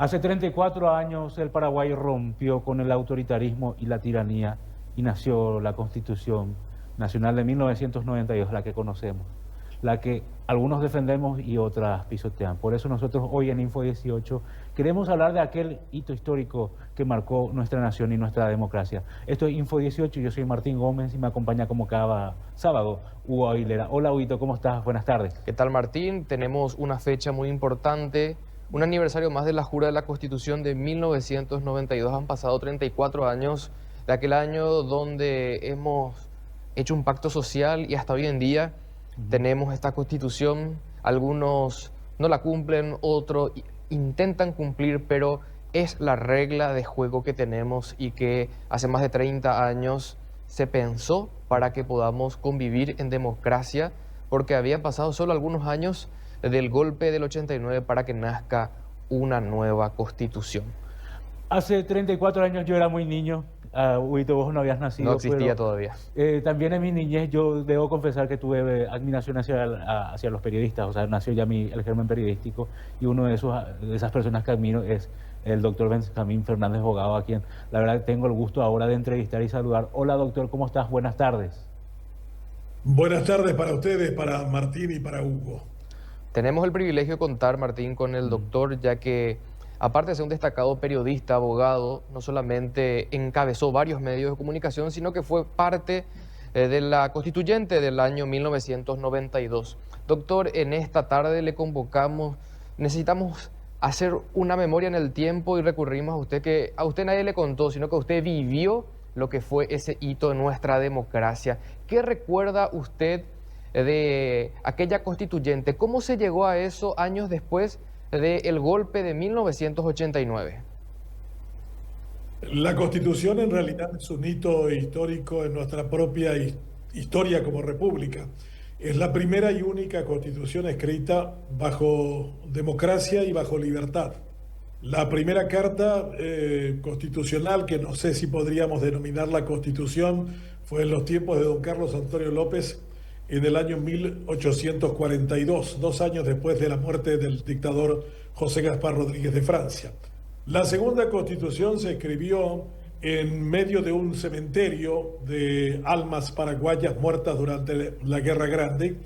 Hace 34 años el Paraguay rompió con el autoritarismo y la tiranía y nació la Constitución Nacional de 1992, la que conocemos, la que algunos defendemos y otras pisotean. Por eso nosotros hoy en Info 18 queremos hablar de aquel hito histórico que marcó nuestra nación y nuestra democracia. Esto es Info 18, yo soy Martín Gómez y me acompaña como cada sábado Hugo Aguilera. Hola Huguito, ¿cómo estás? Buenas tardes. ¿Qué tal, Martín? Tenemos una fecha muy importante, un aniversario más de la jura de la Constitución de 1992. Han pasado 34 años de aquel año donde hemos hecho un pacto social y hasta hoy en día tenemos esta Constitución. Algunos no la cumplen, otros intentan cumplir, pero es la regla de juego que tenemos y que hace más de 30 años se pensó para que podamos convivir en democracia, porque habían pasado solo algunos años del golpe del 89 para que nazca una nueva Constitución. Hace 34 años yo era muy niño, Huguito, vos no habías nacido. No existía pero, todavía. También en mi niñez yo debo confesar que tuve admiración hacia los periodistas, o sea, nació ya el germen periodístico, y uno de esas personas que admiro es el doctor Benjamín Fernández Bogado, a quien la verdad tengo el gusto ahora de entrevistar y saludar. Hola doctor, ¿cómo estás? Buenas tardes. Buenas tardes para ustedes, para Martín y para Hugo. Tenemos el privilegio de contar, Martín, con el doctor, ya que aparte de ser un destacado periodista, abogado, no solamente encabezó varios medios de comunicación, sino que fue parte de la constituyente del año 1992. Doctor, en esta tarde le convocamos, necesitamos hacer una memoria en el tiempo y recurrimos a usted, que a usted nadie le contó, sino que usted vivió lo que fue ese hito de nuestra democracia. ¿Qué recuerda usted de aquella constituyente? ¿Cómo se llegó a eso años después del golpe de 1989? La Constitución en realidad es un hito histórico en nuestra propia historia como república. Es la primera y única Constitución escrita bajo democracia y bajo libertad. La primera carta constitucional, que no sé si podríamos denominarla Constitución, fue en los tiempos de don Carlos Antonio López en el año 1842, 2 años después de la muerte del dictador José Gaspar Rodríguez de Francia. La segunda Constitución se escribió en medio de un cementerio de almas paraguayas muertas durante la Guerra Grande.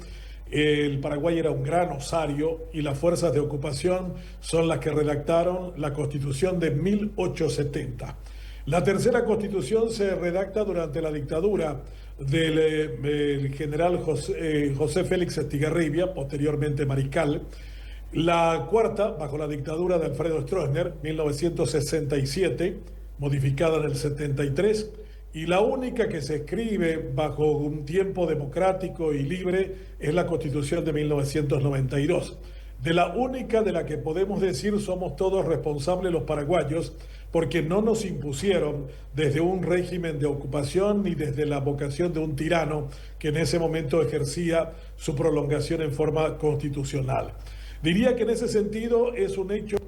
El Paraguay era un gran osario y las fuerzas de ocupación son las que redactaron la Constitución de 1870. La tercera Constitución se redacta durante la dictadura del general José Félix Estigarribia, posteriormente mariscal. La cuarta, bajo la dictadura de Alfredo Stroessner, 1967, modificada en el 73, y la única que se escribe bajo un tiempo democrático y libre es la Constitución de 1992. De la única de la que podemos decir somos todos responsables los paraguayos, porque no nos impusieron desde un régimen de ocupación ni desde la vocación de un tirano que en ese momento ejercía su prolongación en forma constitucional. Diría que en ese sentido es un hecho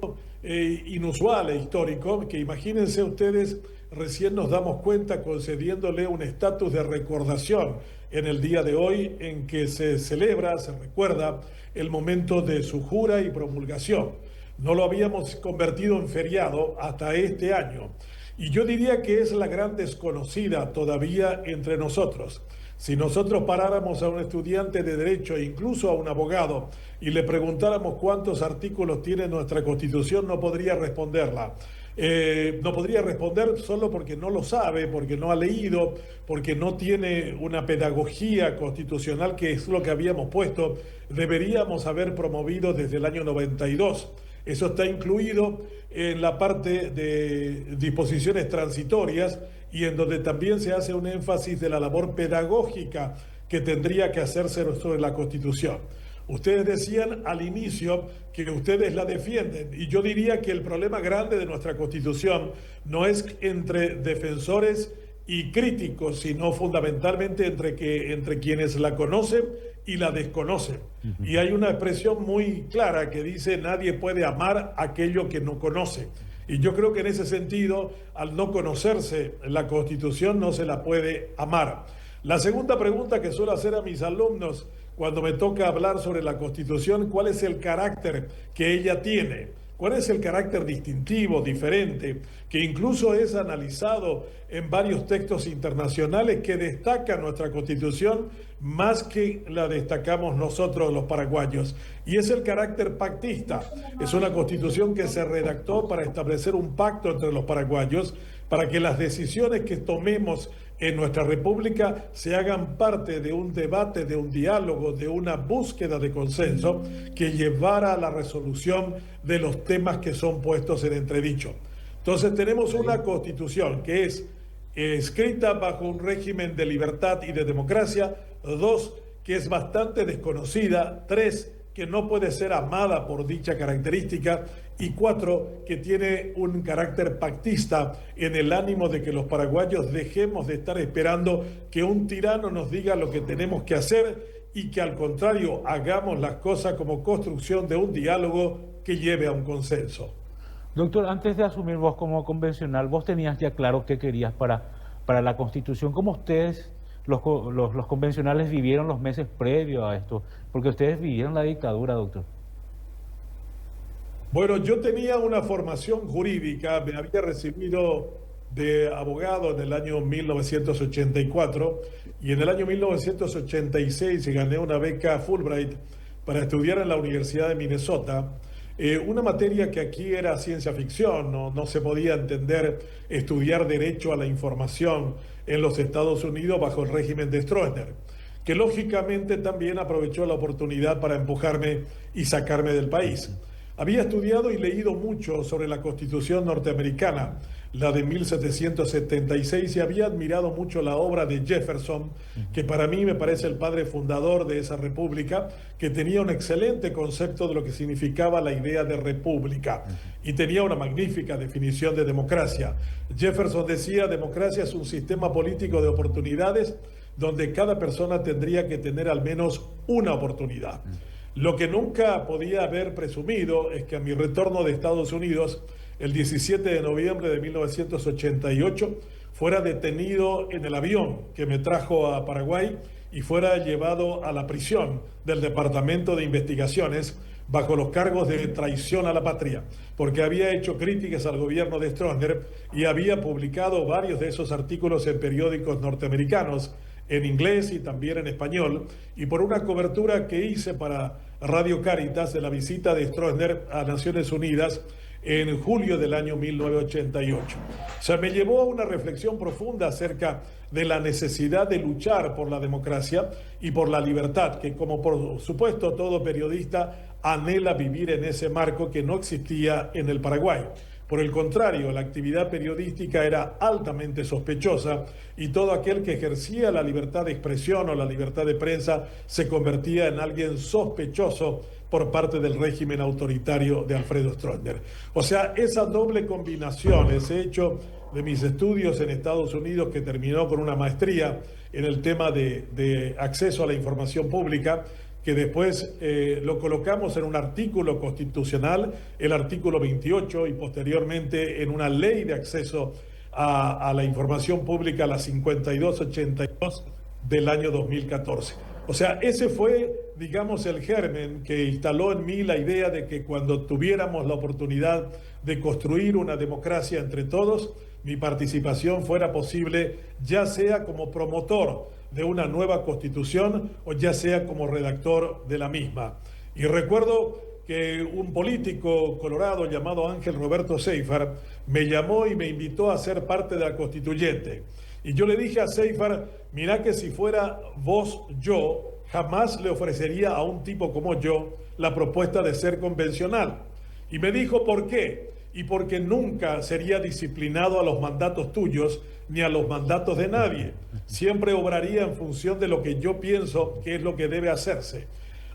inusual e histórico, que imagínense ustedes, recién nos damos cuenta concediéndole un estatus de recordación en el día de hoy en que se celebra, se recuerda el momento de su jura y promulgación. No lo habíamos convertido en feriado hasta este año. Y yo diría que es la gran desconocida todavía entre nosotros. Si nosotros paráramos a un estudiante de Derecho e incluso a un abogado y le preguntáramos cuántos artículos tiene nuestra Constitución, no podría responderla. No podría responder solo porque no lo sabe, porque no ha leído, porque no tiene una pedagogía constitucional, que es lo que habíamos puesto, deberíamos haber promovido desde el año 92. Eso está incluido en la parte de disposiciones transitorias y en donde también se hace un énfasis de la labor pedagógica que tendría que hacerse sobre la Constitución. Ustedes decían al inicio que ustedes la defienden, y yo diría que el problema grande de nuestra Constitución no es entre defensores y críticos, sino fundamentalmente entre quienes la conocen y la desconocen. Y hay una expresión muy clara que dice: nadie puede amar aquello que no conoce. Y yo creo que en ese sentido, al no conocerse la Constitución, no se la puede amar. La segunda pregunta que suelo hacer a mis alumnos cuando me toca hablar sobre la Constitución: ¿cuál es el carácter que ella tiene? cuál es el carácter distintivo, diferente, que incluso es analizado en varios textos internacionales que destacan nuestra Constitución más que la destacamos nosotros los paraguayos. Y es el carácter pactista. Es una Constitución que se redactó para establecer un pacto entre los paraguayos, para que las decisiones que tomemos en nuestra república se hagan parte de un debate, de un diálogo, de una búsqueda de consenso que llevara a la resolución de los temas que son puestos en entredicho. Entonces tenemos una Constitución que es escrita bajo un régimen de libertad y de democracia, 2, que es bastante desconocida, 3, que no puede ser amada por dicha característica, y 4, que tiene un carácter pactista en el ánimo de que los paraguayos dejemos de estar esperando que un tirano nos diga lo que tenemos que hacer y que al contrario hagamos las cosas como construcción de un diálogo que lleve a un consenso. Doctor, antes de asumir vos como convencional, vos tenías ya claro qué querías para la Constitución. ¿Cómo ustedes, los convencionales, vivieron los meses previos a esto? Porque ustedes vivieron la dictadura, doctor. Bueno, yo tenía una formación jurídica, me había recibido de abogado en el año 1984 y en el año 1986 gané una beca Fulbright para estudiar en la Universidad de Minnesota. Una materia que aquí era ciencia ficción, no se podía entender estudiar derecho a la información en los Estados Unidos bajo el régimen de Stroessner, que lógicamente también aprovechó la oportunidad para empujarme y sacarme del país. Había estudiado y leído mucho sobre la Constitución norteamericana, la de 1776, y había admirado mucho la obra de Jefferson, que para mí me parece el padre fundador de esa república, que tenía un excelente concepto de lo que significaba la idea de república y tenía una magnífica definición de democracia. Jefferson decía: democracia es un sistema político de oportunidades donde cada persona tendría que tener al menos una oportunidad. Lo que nunca podía haber presumido es que a mi retorno de Estados Unidos, el 17 de noviembre de 1988, fuera detenido en el avión que me trajo a Paraguay y fuera llevado a la prisión del Departamento de Investigaciones bajo los cargos de traición a la patria, porque había hecho críticas al gobierno de Stroessner y había publicado varios de esos artículos en periódicos norteamericanos, en inglés y también en español, y por una cobertura que hice para Radio Cáritas de la visita de Stroessner a Naciones Unidas en julio del año 1988. O sea, me llevó a una reflexión profunda acerca de la necesidad de luchar por la democracia y por la libertad, que como por supuesto todo periodista anhela vivir en ese marco que no existía en el Paraguay. Por el contrario, la actividad periodística era altamente sospechosa y todo aquel que ejercía la libertad de expresión o la libertad de prensa se convertía en alguien sospechoso por parte del régimen autoritario de Alfredo Stroessner. O sea, esa doble combinación, ese hecho de mis estudios en Estados Unidos, que terminó con una maestría en el tema de acceso a la información pública, que después lo colocamos en un artículo constitucional, el artículo 28, y posteriormente en una ley de acceso a la información pública, la 5282 del año 2014. O sea, ese fue, digamos, el germen que instaló en mí la idea de que cuando tuviéramos la oportunidad de construir una democracia entre todos, mi participación fuera posible, ya sea como promotor de una nueva constitución o ya sea como redactor de la misma. Y recuerdo que un político colorado llamado Ángel Roberto Seifert me llamó y me invitó a ser parte de la constituyente. Y yo le dije a Seifert: mira que si fuera vos yo, jamás le ofrecería a un tipo como yo la propuesta de ser convencional. Y me dijo: ¿por qué? Y porque nunca sería disciplinado a los mandatos tuyos ni a los mandatos de nadie. Siempre obraría en función de lo que yo pienso que es lo que debe hacerse.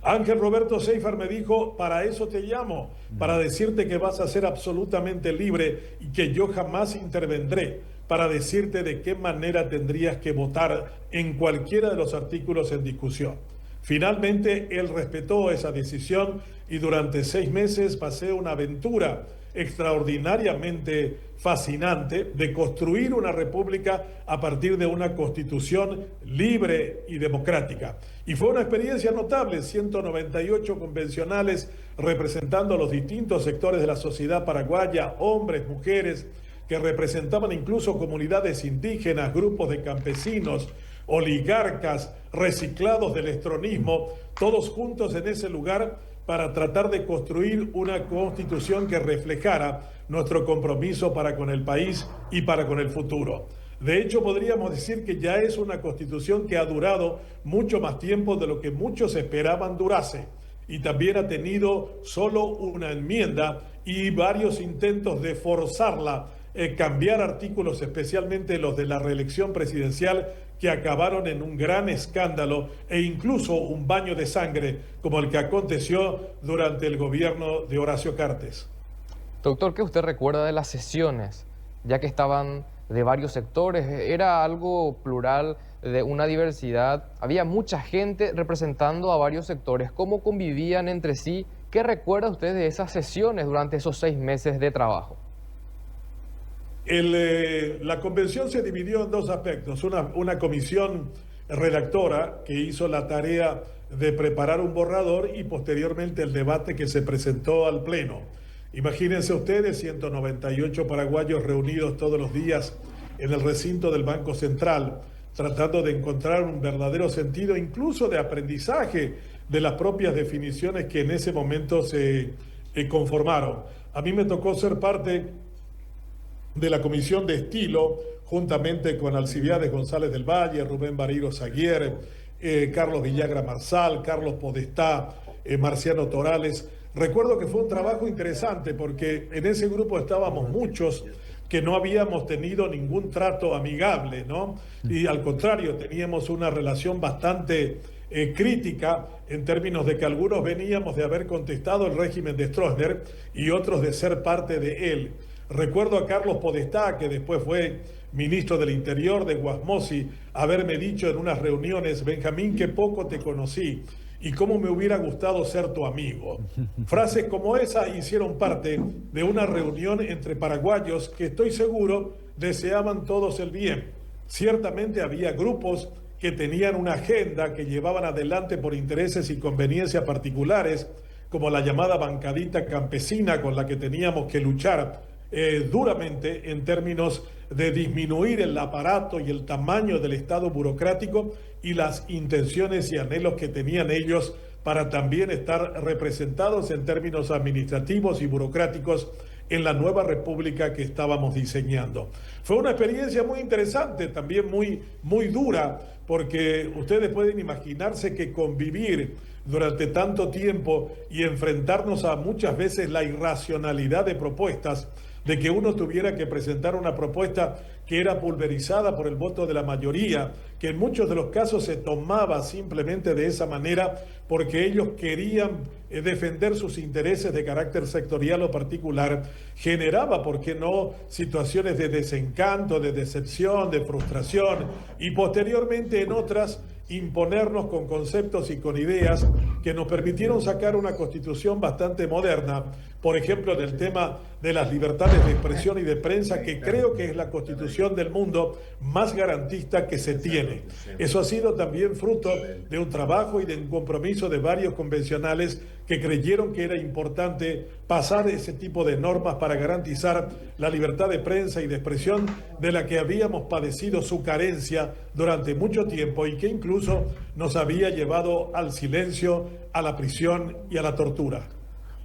Ángel Roberto Seifert me dijo: para eso te llamo, para decirte que vas a ser absolutamente libre y que yo jamás intervendré, para decirte de qué manera tendrías que votar en cualquiera de los artículos en discusión. Finalmente, él respetó esa decisión y durante 6 meses pasé una aventura extraordinariamente fascinante de construir una república a partir de una constitución libre y democrática. Y fue una experiencia notable, 198 convencionales representando a los distintos sectores de la sociedad paraguaya, hombres, mujeres, que representaban incluso comunidades indígenas, grupos de campesinos, oligarcas, reciclados del estronismo, todos juntos en ese lugar para tratar de construir una constitución que reflejara nuestro compromiso para con el país y para con el futuro. De hecho, podríamos decir que ya es una constitución que ha durado mucho más tiempo de lo que muchos esperaban durase, y también ha tenido solo una enmienda y varios intentos de forzarla, cambiar artículos, especialmente los de la reelección presidencial, que acabaron en un gran escándalo e incluso un baño de sangre como el que aconteció durante el gobierno de Horacio Cartes. Doctor, ¿qué usted recuerda de las sesiones? Ya que estaban de varios sectores, era algo plural, de una diversidad, había mucha gente representando a varios sectores. ¿Cómo convivían entre sí? ¿Qué recuerda usted de esas sesiones durante esos 6 meses de trabajo? La convención se dividió en dos aspectos. Una comisión redactora que hizo la tarea de preparar un borrador y posteriormente el debate que se presentó al Pleno. Imagínense ustedes, 198 paraguayos reunidos todos los días en el recinto del Banco Central, tratando de encontrar un verdadero sentido, incluso de aprendizaje de las propias definiciones que en ese momento se conformaron. A mí me tocó ser parte de la comisión de estilo, juntamente con Alcibiades González del Valle, Rubén Barreiro Saguier, Carlos Villagra Marsal, Carlos Podestá, Marciano Torales. Recuerdo que fue un trabajo interesante porque en ese grupo estábamos muchos que no habíamos tenido ningún trato amigable, ¿no? Y al contrario, teníamos una relación bastante crítica en términos de que algunos veníamos de haber contestado el régimen de Stroessner y otros de ser parte de él. Recuerdo a Carlos Podestá, que después fue ministro del Interior de Guasmosi, haberme dicho en unas reuniones: Benjamín, qué poco te conocí y cómo me hubiera gustado ser tu amigo. Frases como esa hicieron parte de una reunión entre paraguayos que estoy seguro deseaban todos el bien. Ciertamente había grupos que tenían una agenda que llevaban adelante por intereses y conveniencias particulares, como la llamada bancadita campesina con la que teníamos que luchar duramente en términos de disminuir el aparato y el tamaño del Estado burocrático y las intenciones y anhelos que tenían ellos para también estar representados en términos administrativos y burocráticos en la nueva república que estábamos diseñando. Fue una experiencia muy interesante, también muy dura, porque ustedes pueden imaginarse que convivir durante tanto tiempo y enfrentarnos a muchas veces la irracionalidad de propuestas, de que uno tuviera que presentar una propuesta que era pulverizada por el voto de la mayoría, que en muchos de los casos se tomaba simplemente de esa manera porque ellos querían defender sus intereses de carácter sectorial o particular, generaba, ¿por qué no?, situaciones de desencanto, de decepción, de frustración, y posteriormente en otras imponernos con conceptos y con ideas que nos permitieron sacar una constitución bastante moderna, por ejemplo, del tema de las libertades de expresión y de prensa, que creo que es la constitución del mundo más garantista que se tiene. Eso ha sido también fruto de un trabajo y de un compromiso de varios convencionales que creyeron que era importante pasar ese tipo de normas para garantizar la libertad de prensa y de expresión, de la que habíamos padecido su carencia durante mucho tiempo y que incluso nos había llevado al silencio, a la prisión y a la tortura.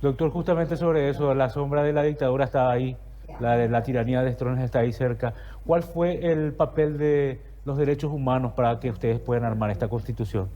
Doctor, justamente sobre eso, la sombra de la dictadura está ahí, la de la tiranía de Stroessner está ahí cerca. ¿Cuál fue el papel de los derechos humanos para que ustedes puedan armar esta constitución?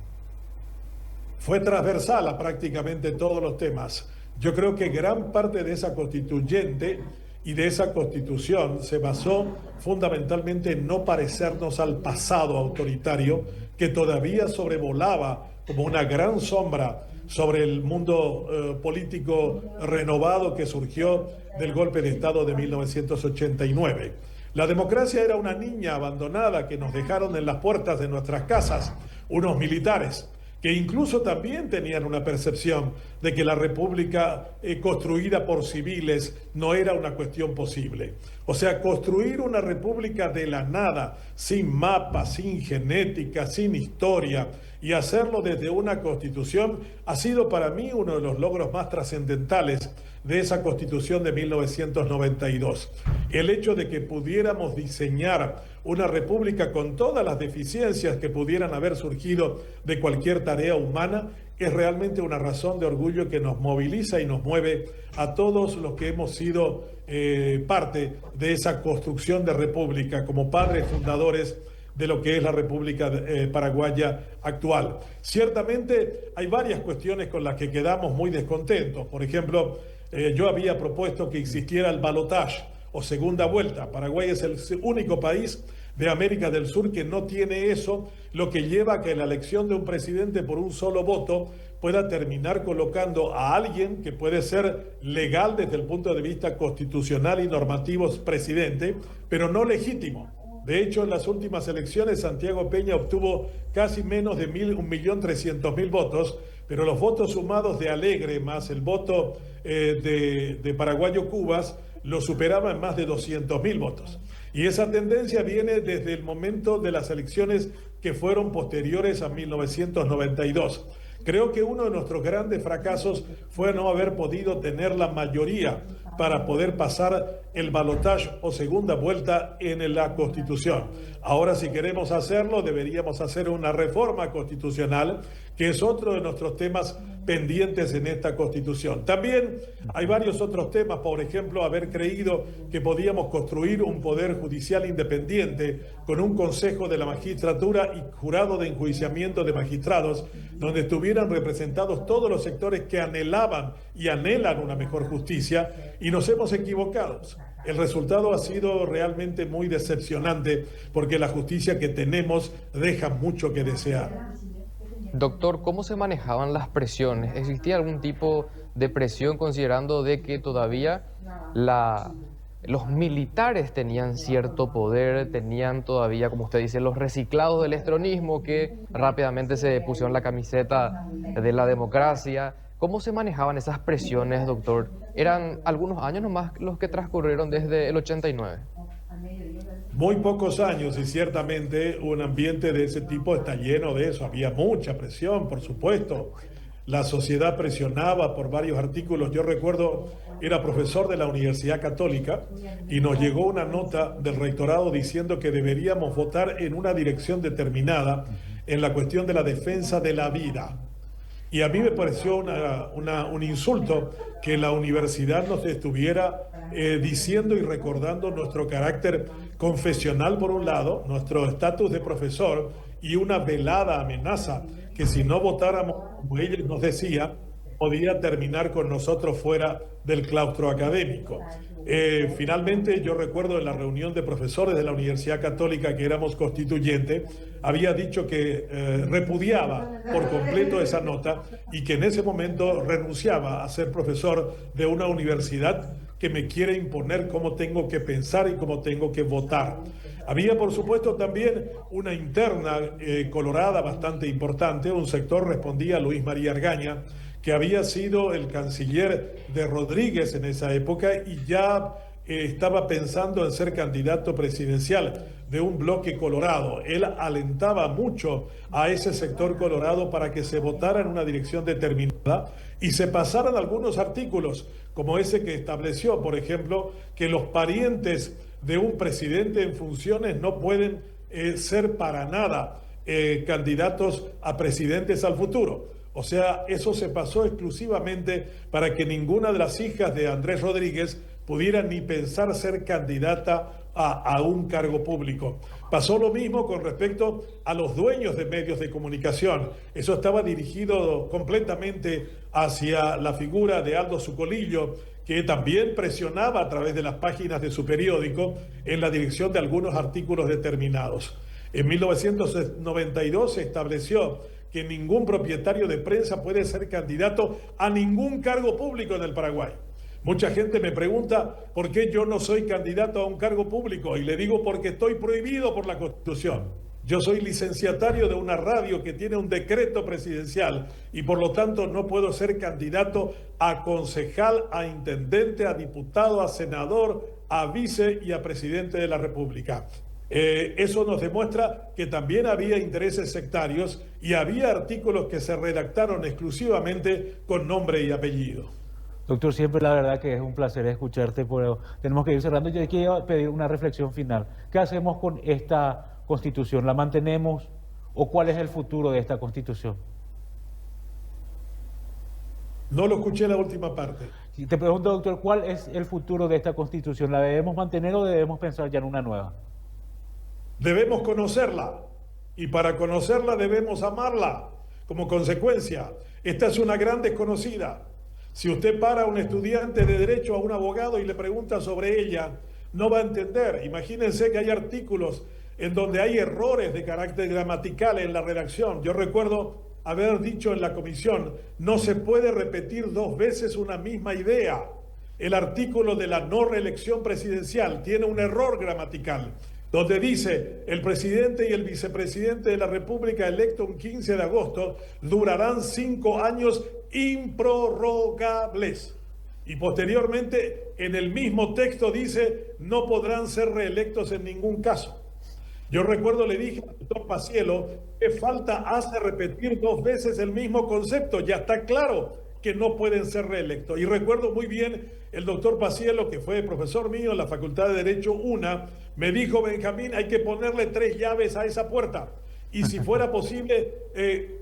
Fue transversal a prácticamente todos los temas. Yo creo que gran parte de esa constituyente y de esa constitución se basó fundamentalmente en no parecernos al pasado autoritario que todavía sobrevolaba como una gran sombra sobre el mundo político renovado que surgió del golpe de Estado de 1989. La democracia era una niña abandonada que nos dejaron en las puertas de nuestras casas unos militares que incluso también tenían una percepción de que la república construida por civiles no era una cuestión posible. O sea, construir una república de la nada, sin mapa, sin genética, sin historia, y hacerlo desde una constitución, ha sido para mí uno de los logros más trascendentales de esa constitución de 1992. El hecho de que pudiéramos diseñar una república con todas las deficiencias que pudieran haber surgido de cualquier tarea humana es realmente una razón de orgullo que nos moviliza y nos mueve a todos los que hemos sido parte de esa construcción de república como padres fundadores de lo que es la República Paraguaya actual. Ciertamente hay varias cuestiones con las que quedamos muy descontentos. Por ejemplo, yo había propuesto que existiera el balotaje o segunda vuelta. Paraguay es el único país de América del Sur que no tiene eso, lo que lleva a que la elección de un presidente por un solo voto pueda terminar colocando a alguien que puede ser legal desde el punto de vista constitucional y normativo presidente, pero no legítimo. De hecho, en las últimas elecciones Santiago Peña obtuvo casi menos de 1.300.000 votos, pero los votos sumados de Alegre más el voto de Paraguayo Cubas lo superaban más de 200.000 votos. Y esa tendencia viene desde el momento de las elecciones que fueron posteriores a 1992. Creo que uno de nuestros grandes fracasos fue no haber podido tener la mayoría para poder pasar el balotaje o segunda vuelta en la Constitución. Ahora, si queremos hacerlo, deberíamos hacer una reforma constitucional, que es otro de nuestros temas pendientes en esta Constitución. También hay varios otros temas, por ejemplo, haber creído que podíamos construir un poder judicial independiente con un consejo de la magistratura y jurado de enjuiciamiento de magistrados, donde estuvieran representados todos los sectores que anhelaban y anhelan una mejor justicia, y nos hemos equivocado. El resultado ha sido realmente muy decepcionante porque la justicia que tenemos deja mucho que desear. Doctor, ¿cómo se manejaban las presiones? ¿Existía algún tipo de presión considerando de que todavía los militares tenían cierto poder, tenían todavía, como usted dice, los reciclados del estronismo que rápidamente se pusieron la camiseta de la democracia? ¿Cómo se manejaban esas presiones, doctor? ¿Eran algunos años nomás los que transcurrieron desde el 89? Muy pocos años, y ciertamente un ambiente de ese tipo está lleno de eso. Había mucha presión, por supuesto. La sociedad presionaba por varios artículos. Yo recuerdo, era profesor de la Universidad Católica y nos llegó una nota del rectorado diciendo que deberíamos votar en una dirección determinada en la cuestión de la defensa de la vida. Y a mí me pareció un insulto que la universidad nos estuviera diciendo y recordando nuestro carácter confesional por un lado, nuestro estatus de profesor y una velada amenaza que si no votáramos como ella nos decía, podía terminar con nosotros fuera del claustro académico. Finalmente, yo recuerdo en la reunión de profesores de la Universidad Católica que éramos constituyentes, había dicho que repudiaba por completo esa nota y que en ese momento renunciaba a ser profesor de una universidad que me quiere imponer cómo tengo que pensar y cómo tengo que votar. Había, por supuesto, también una interna colorada bastante importante. Un sector respondía a Luis María Argaña, que había sido el canciller de Rodríguez en esa época y ya estaba pensando en ser candidato presidencial de un bloque colorado. Él alentaba mucho a ese sector colorado para que se votara en una dirección determinada y se pasaran algunos artículos, como ese que estableció, por ejemplo, que los parientes de un presidente en funciones no pueden ser para nada candidatos a presidentes al futuro. O sea, eso se pasó exclusivamente para que ninguna de las hijas de Andrés Rodríguez pudiera ni pensar ser candidata a un cargo público. Pasó lo mismo con respecto a los dueños de medios de comunicación. Eso estaba dirigido completamente hacia la figura de Aldo Zucolillo, que también presionaba a través de las páginas de su periódico en la dirección de algunos artículos determinados. En 1992 se estableció que ningún propietario de prensa puede ser candidato a ningún cargo público en el Paraguay. Mucha gente me pregunta por qué yo no soy candidato a un cargo público y le digo porque estoy prohibido por la Constitución. Yo soy licenciatario de una radio que tiene un decreto presidencial y por lo tanto no puedo ser candidato a concejal, a intendente, a diputado, a senador, a vice y a presidente de la República. Eso nos demuestra que también había intereses sectarios y había artículos que se redactaron exclusivamente con nombre y apellido. Doctor, siempre la verdad que es un placer escucharte, pero tenemos que ir cerrando. Yo quiero pedir una reflexión final. ¿Qué hacemos con esta Constitución? ¿La mantenemos o cuál es el futuro de esta Constitución? No lo escuché la última parte. Y te pregunto, doctor, ¿cuál es el futuro de esta Constitución? ¿La debemos mantener o debemos pensar ya en una nueva? Debemos conocerla y para conocerla debemos amarla. Como consecuencia, esta es una gran desconocida. Si usted para a un estudiante de derecho, a un abogado y le pregunta sobre ella, no va a entender. Imagínense que hay artículos en donde hay errores de carácter gramatical en la redacción. Yo recuerdo haber dicho en la comisión, no se puede repetir dos veces una misma idea. El artículo de la no reelección presidencial tiene un error gramatical, donde dice, el presidente y el vicepresidente de la República electo un 15 de agosto durarán 5 años improrrogables. Y posteriormente, en el mismo texto dice, no podrán ser reelectos en ningún caso. Yo recuerdo, le dije al doctor Paciello, ¿qué falta hace repetir dos veces el mismo concepto? Ya está claro que no pueden ser reelectos. Y recuerdo muy bien el doctor Paciello, que fue profesor mío en la Facultad de Derecho UNA, me dijo, Benjamín, hay que ponerle 3 llaves a esa puerta. Y si fuera posible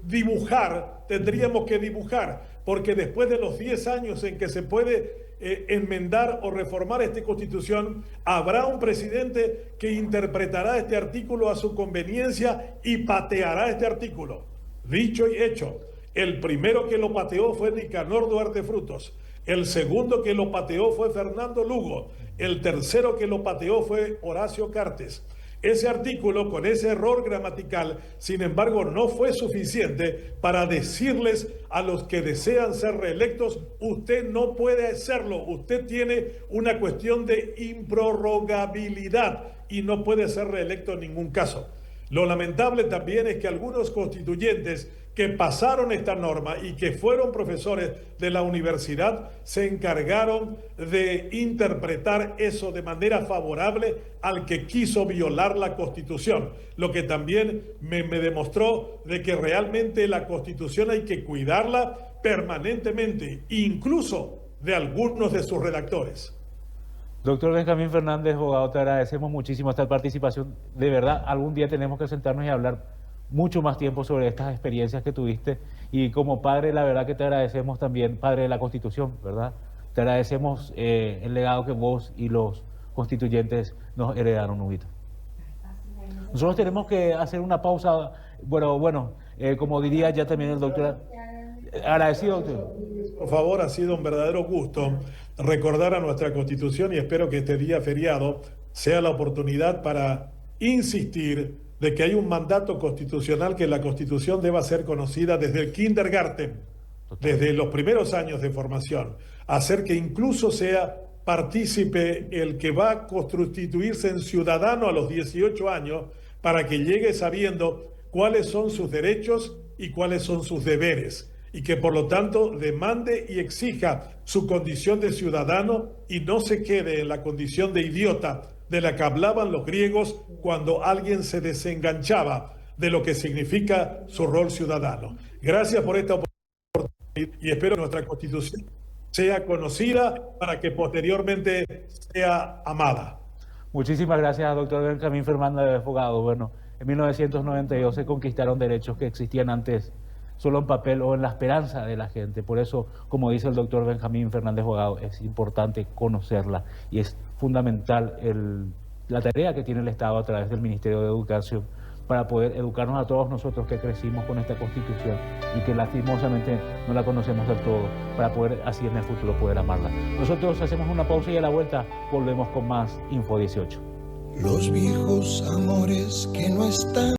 dibujar, tendríamos que dibujar, porque después de los 10 años en que se puede enmendar o reformar esta Constitución, habrá un presidente que interpretará este artículo a su conveniencia y pateará este artículo. Dicho y hecho, el primero que lo pateó fue Nicanor Duarte Frutos, el segundo que lo pateó fue Fernando Lugo, el tercero que lo pateó fue Horacio Cartes. Ese artículo, con ese error gramatical, sin embargo, no fue suficiente para decirles a los que desean ser reelectos, usted no puede serlo, usted tiene una cuestión de improrrogabilidad y no puede ser reelecto en ningún caso. Lo lamentable también es que algunos constituyentes que pasaron esta norma y que fueron profesores de la universidad se encargaron de interpretar eso de manera favorable al que quiso violar la Constitución, lo que también me demostró de que realmente la Constitución hay que cuidarla permanentemente, incluso de algunos de sus redactores. Doctor Benjamín Fernández, abogado, te agradecemos muchísimo esta participación. De verdad, algún día tenemos que sentarnos y hablar mucho más tiempo sobre estas experiencias que tuviste. Y como padre, la verdad que te agradecemos también, padre de la Constitución, ¿verdad? Te agradecemos el legado que vos y los constituyentes nos heredaron, Huguito. Nosotros tenemos que hacer una pausa. Bueno, como diría ya también el doctor. Agradecido, doctor. Por favor, ha sido un verdadero gusto recordar a nuestra Constitución y espero que este día feriado sea la oportunidad para insistir de que hay un mandato constitucional que la Constitución deba ser conocida desde el kindergarten, desde los primeros años de formación, hacer que incluso sea partícipe el que va a constituirse en ciudadano a los 18 años para que llegue sabiendo cuáles son sus derechos y cuáles son sus deberes, y que por lo tanto demande y exija su condición de ciudadano y no se quede en la condición de idiota de la que hablaban los griegos cuando alguien se desenganchaba de lo que significa su rol ciudadano. Gracias por esta oportunidad y espero que nuestra Constitución sea conocida para que posteriormente sea amada. Muchísimas gracias, doctor Benjamín Fernández, abogado. Bueno, en 1992 se conquistaron derechos que existían antes solo en papel o en la esperanza de la gente. Por eso, como dice el doctor Benjamín Fernández, abogado, es importante conocerla y es fundamental la tarea que tiene el Estado a través del Ministerio de Educación para poder educarnos a todos nosotros que crecimos con esta Constitución y que lastimosamente no la conocemos del todo, para poder así en el futuro poder amarla. Nosotros hacemos una pausa y a la vuelta volvemos con más Info 18. Los viejos amores que no están